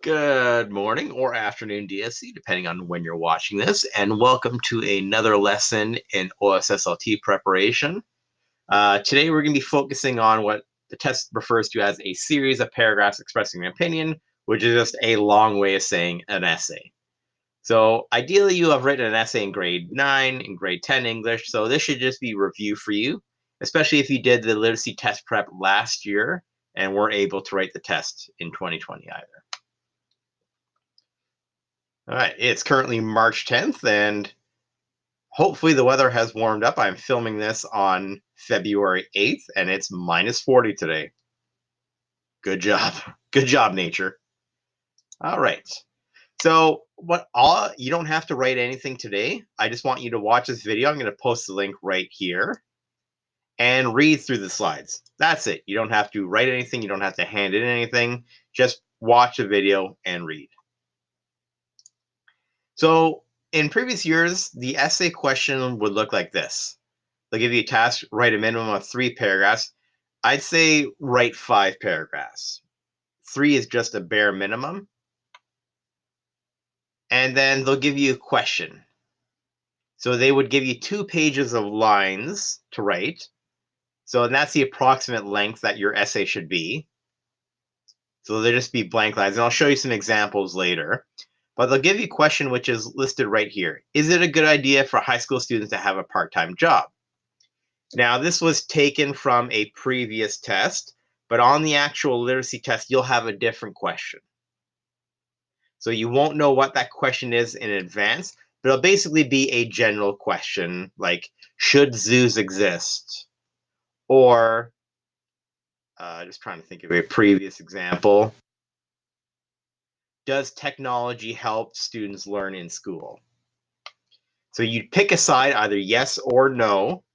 Good morning or afternoon, DSC, depending on when you're watching this, and welcome to another lesson in OSSLT preparation. Today, we're going to be focusing on what the test refers to as a series of paragraphs expressing an opinion, which is just a long way of saying an essay. So, ideally, you have written an essay in grade 9, in grade 10 English, so this should just be review for you, especially if you did the literacy test prep last year and weren't able to write the test in 2020 either. All right, it's currently March 10th, and hopefully the weather has warmed up. I'm filming this on February 8th, and it's minus 40 today. Good job. Good job, nature. All right. So you don't have to write anything today. I just want you to watch this video. I'm going to post the link right here and read through the slides. That's it. You don't have to write anything. You don't have to hand in anything. Just watch the video and read. So in previous years, the essay question would look like this. They'll give you a task, write a minimum of 3 paragraphs. I'd say write 5 paragraphs. 3 is just a bare minimum. And then they'll give you a question. So they would give you 2 pages of lines to write. So that's the approximate length that your essay should be. So they'll just be blank lines. And I'll show you some examples later. But they'll give you a question which is listed right here. Is it a good idea for high school students to have a part-time job? Now, this was taken from a previous test, but on the actual literacy test, you'll have a different question. So you won't know what that question is in advance, but it'll basically be a general question like, should zoos exist? Or, just trying to think of a previous example. Does technology help students learn in school? So you'd pick a side, either yes or no,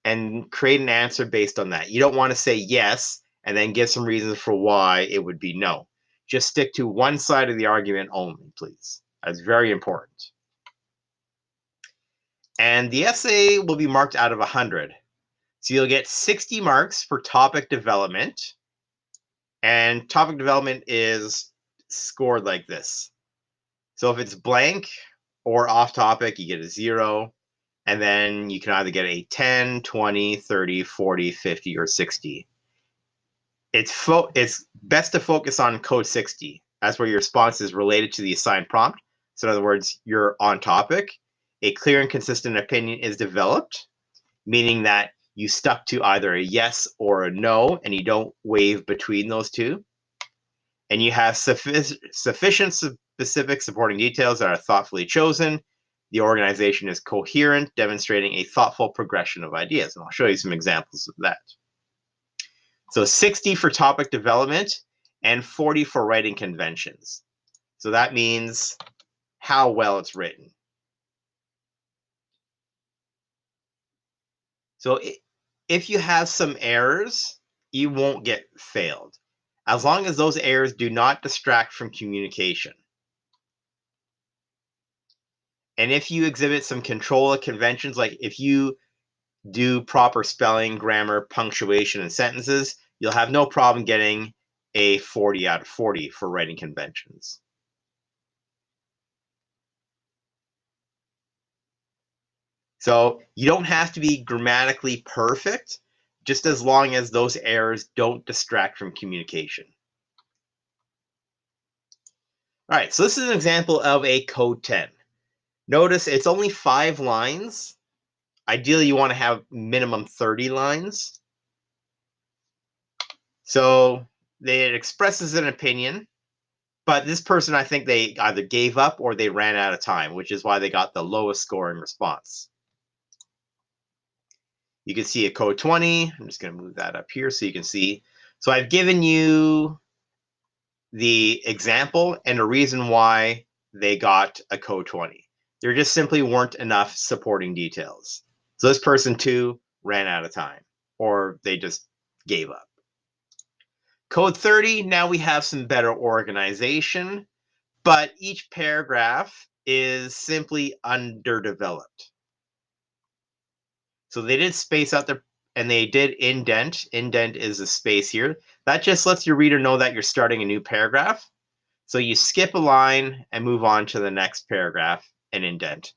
and create an answer based on that. You don't want to say yes and then give some reasons for why it would be no. Just stick to one side of the argument only, please. That's very important. And the essay will be marked out of 100. So you'll get 60 marks for topic development. And topic development is scored like this. So if it's blank or off topic, you get a 0. And then you can either get a 10, 20, 30, 40, 50, or 60. It's best to focus on code 60. That's where your response is related to the assigned prompt. So in other words, you're on topic. A clear and consistent opinion is developed, meaning that you stuck to either a yes or a no, and you don't wave between those two. And you have sufficient specific supporting details that are thoughtfully chosen. The organization is coherent, demonstrating a thoughtful progression of ideas. And I'll show you some examples of that. So 60 for topic development and 40 for writing conventions. So that means how well it's written. So if you have some errors, you won't get failed, as long as those errors do not distract from communication. And if you exhibit some control of conventions, like if you do proper spelling, grammar, punctuation, and sentences, you'll have no problem getting a 40 out of 40 for writing conventions. So you don't have to be grammatically perfect, just as long as those errors don't distract from communication. All right, so this is an example of a code 10. Notice it's only 5 lines. Ideally, you want to have minimum 30 lines. So it expresses an opinion, but this person, I think they either gave up or they ran out of time, which is why they got the lowest scoring response. You can see a code 20. I'm just going to move that up here so you can see. So I've given you the example and a reason why they got a code 20. There just simply weren't enough supporting details. So this person too ran out of time, or they just gave up. Code 30, now we have some better organization, but each paragraph is simply underdeveloped. So they did space out there and they did indent. Indent is a space here. That just lets your reader know that you're starting a new paragraph. So you skip a line and move on to the next paragraph and indent.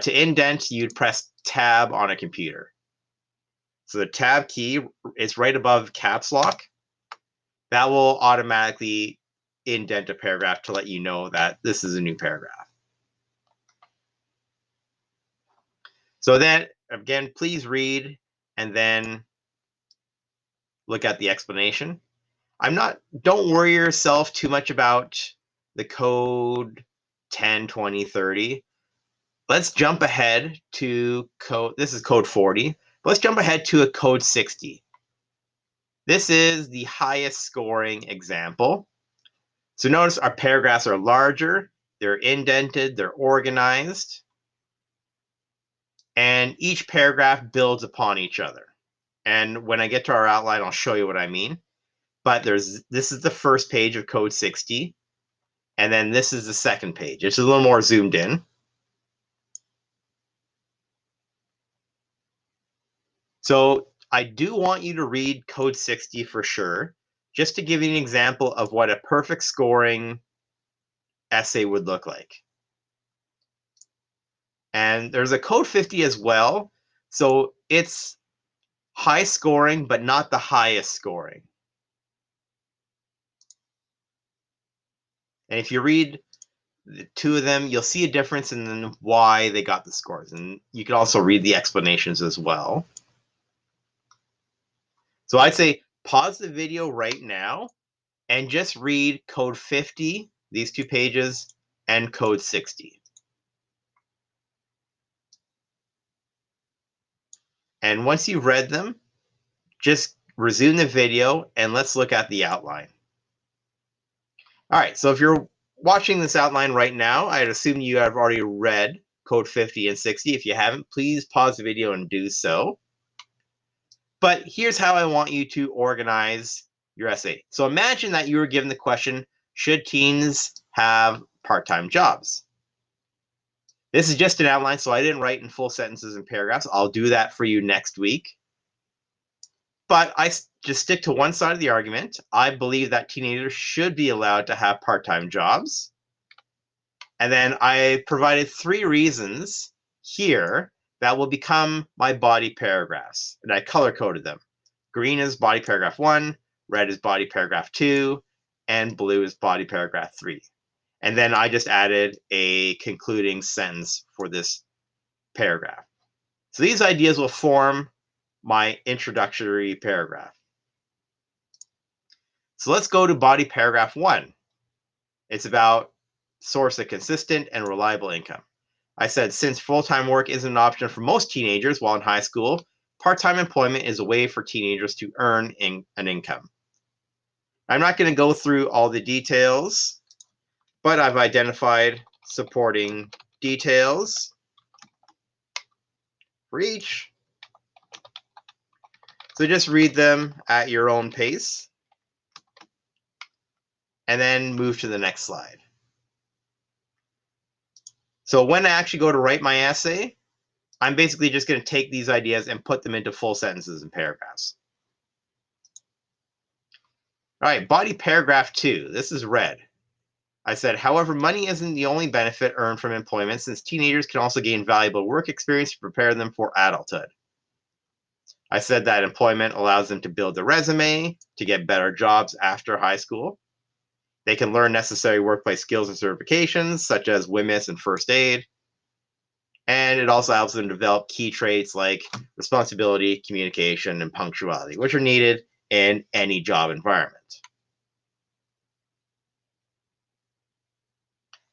To indent, you'd press Tab on a computer. So the Tab key is right above caps lock. That will automatically indent a paragraph to let you know that this is a new paragraph. So then, again, please read and then look at the explanation. Don't worry yourself too much about the code 10, 20, 30. Let's jump ahead to code, this is code 40. Let's jump ahead to a code 60. This is the highest scoring example. So notice our paragraphs are larger, they're indented, they're organized, and each paragraph builds upon each other. And when I get to our outline, I'll show you what I mean. But this is the first page of code 60, and then this is the second page. It's a little more zoomed in. So I do want you to read code 60 for sure, just to give you an example of what a perfect scoring essay would look like. And there's a code 50 as well. So it's high scoring, but not the highest scoring. And if you read the two of them, you'll see a difference in why they got the scores. And you can also read the explanations as well. So I'd say pause the video right now and just read code 50, these two pages, and code 60. And once you've read them, just resume the video and let's look at the outline. All right, so if you're watching this outline right now, I'd assume you have already read code 50 and 60. If you haven't, please pause the video and do so. But here's how I want you to organize your essay. So imagine that you were given the question, should teens have part-time jobs? This is just an outline, so I didn't write in full sentences and paragraphs. I'll do that for you next week. But I just stick to one side of the argument. I believe that teenagers should be allowed to have part-time jobs. And then I provided 3 reasons here that will become my body paragraphs. And I color-coded them. Green is body paragraph 1, red is body paragraph 2, and blue is body paragraph 3. And then I just added a concluding sentence for this paragraph. So these ideas will form my introductory paragraph. So let's go to body paragraph 1. It's about source of consistent and reliable income. I said, since full-time work isn't an option for most teenagers while in high school, part-time employment is a way for teenagers to earn an income. I'm not going to go through all the details, but I've identified supporting details for each. So just read them at your own pace and then move to the next slide. So when I actually go to write my essay, I'm basically just going to take these ideas and put them into full sentences and paragraphs. All right, body paragraph 2. This is red. I said, however, money isn't the only benefit earned from employment, since teenagers can also gain valuable work experience to prepare them for adulthood. I said that employment allows them to build a resume to get better jobs after high school. They can learn necessary workplace skills and certifications, such as WMIS and first aid. And it also helps them develop key traits like responsibility, communication, and punctuality, which are needed in any job environment.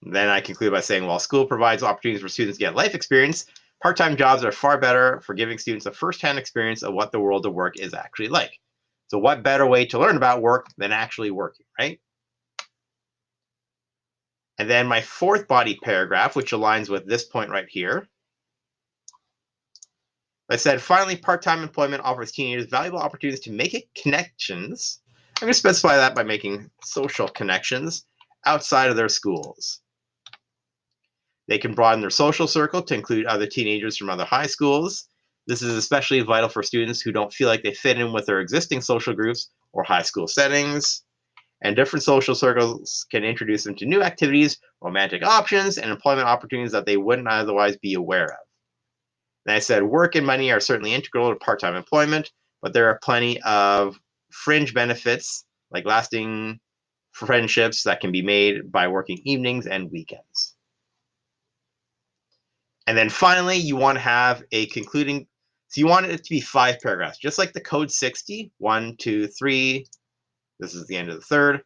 Then I conclude by saying, while school provides opportunities for students to get life experience, part-time jobs are far better for giving students a first-hand experience of what the world of work is actually like. So what better way to learn about work than actually working, right? And then my 4th body paragraph, which aligns with this point right here, I said, finally, part-time employment offers teenagers valuable opportunities to make connections. I'm going to specify that by making social connections outside of their schools. They can broaden their social circle to include other teenagers from other high schools. This is especially vital for students who don't feel like they fit in with their existing social groups or high school settings. and different social circles can introduce them to new activities, romantic options, and employment opportunities that they wouldn't otherwise be aware of. And I said work and money are certainly integral to part-time employment, but there are plenty of fringe benefits like lasting friendships that can be made by working evenings and weekends. And then finally, you want to have a concluding, so you want it to be 5 paragraphs, just like the code 60, 1, 2, 3, this is the end of the third,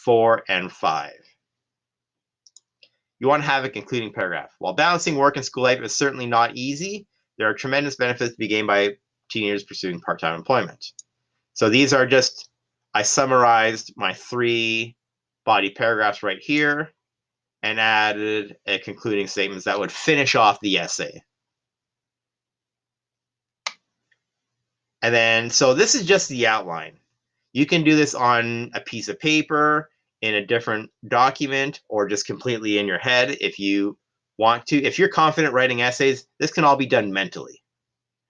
4, and 5. You want to have a concluding paragraph. While balancing work and school life is certainly not easy, there are tremendous benefits to be gained by teenagers pursuing part-time employment. So these are just, I summarized my 3 body paragraphs right here and added a concluding statement that would finish off the essay. And then, so this is just the outline. You can do this on a piece of paper, in a different document, or just completely in your head if you want to. If you're confident writing essays, this can all be done mentally,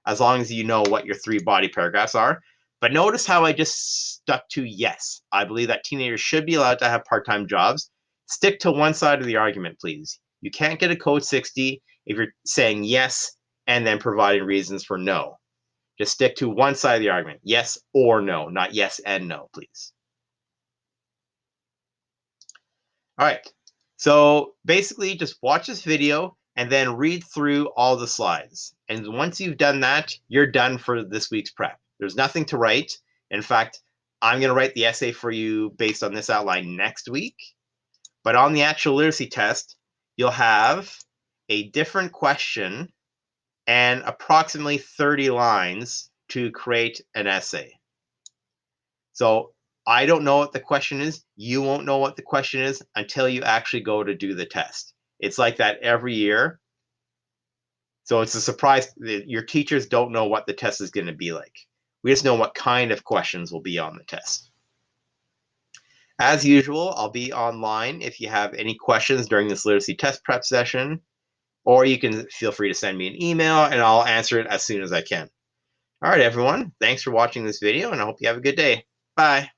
as long as you know what your 3 body paragraphs are. But notice how I just stuck to yes. I believe that teenagers should be allowed to have part-time jobs. Stick to one side of the argument, please. You can't get a code 60 if you're saying yes and then providing reasons for no. Just stick to one side of the argument, yes or no, not yes and no, please. All right, so basically just watch this video and then read through all the slides. And once you've done that, you're done for this week's prep. There's nothing to write. In fact, I'm going to write the essay for you based on this outline next week. But on the actual literacy test, you'll have a different question and approximately 30 lines to create an essay. So I don't know what the question is. You won't know what the question is until you actually go to do the test. It's like that every year. So it's a surprise. Your teachers don't know what the test is going to be like. We just know what kind of questions will be on the test. As usual, I'll be online if you have any questions during this literacy test prep session, or you can feel free to send me an email and I'll answer it as soon as I can. All right, everyone. Thanks for watching this video, and I hope you have a good day. Bye.